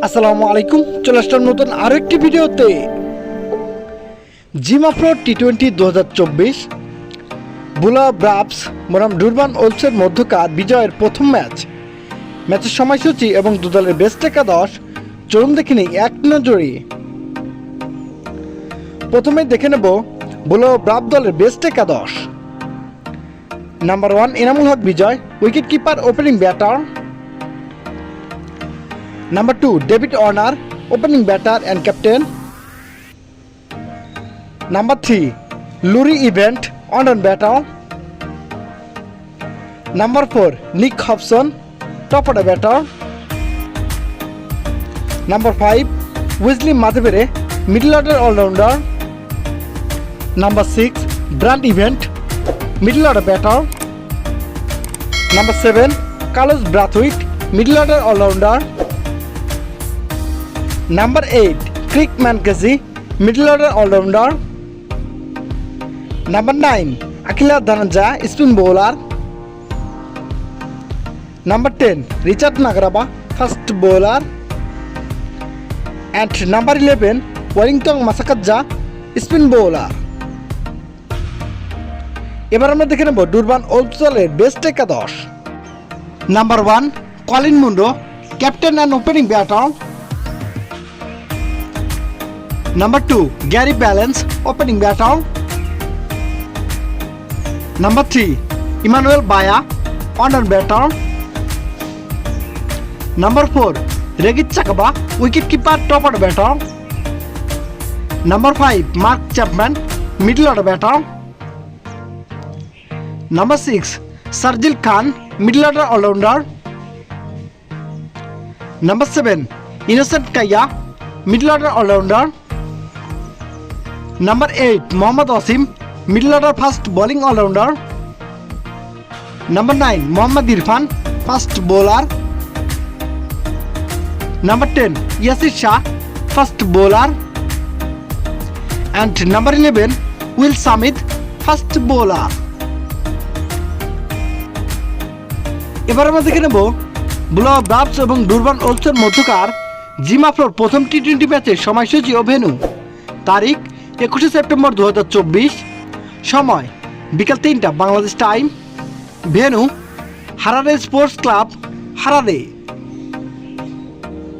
আসসালামু আলাইকুম, চলে আসলাম নতুন আরো একটি ভিডিওতে। জিমাপ্রো টি20 2024 বুলা ব্রাভস বনাম ডুরবান ওলসের মধ্যকার বিজয়ের প্রথম ম্যাচের সময়সূচি এবং দু দলের বেস্ট একাদশ চলুন দেখে নিই এক নজরে। প্রথমে দেখে নেব বুলা ব্রাভ দলের বেস্ট একাদশ। Number 1 Enamul Haque Bijoy, wicket keeper, opening batter. Number 2, David Warner, opening batter and captain. Number 3, Lurie Event, on batter. Number 4, Nick Hobson, top order batter. Number 5, Wesley Madhevere, middle order all-rounder. Number 6, Brand Event, middle order batter. Number 7, Carlos Brathwaite, middle order all-rounder. Number 8, Craig Mancasey, middle order all-rounder. Number 9, Akila Dhananja, spin bowler. Number 10, Richard Nagaraba, fast bowler. And number 11, Wellington Masakadja, spin bowler. এবার আমরা দেখে নেব ডুরবান ওলস দলের best একাদশ। Number 1, Colin Mundo, captain and opening batter. Number 2, Gary Ballance, opening batter. Number 3, Emmanuel Baya, on batter. Number 4, Regit Chakaba, wicket keeper, top order batter. Number 5, Mark Chapman, middle order batter. Number 6, Sharjeel Khan, middle order all-rounder. Number 7, Innocent Kaya, middle order all-rounder. Number 8, Mohammad Wasim, middle order fast bowling all-rounder. Number 9, Mohammad Irfan, fast bowler. Number 10, Yasir Shah, fast bowler. And number 11, Will Smith, fast bowler. এবার আমরা দেখে নেব বুলা ব্রাভস এবং ডুরবান ওলসের মধ্যকার জিমাপ্রোর প্রথম T20 ম্যাচের সময়সূচি ও ভেন্যু। তারিখ 21 সেপ্টেম্বর 2024, সময় বিকাল 3টা Bangladesh time, venue Harare sports club, Harare.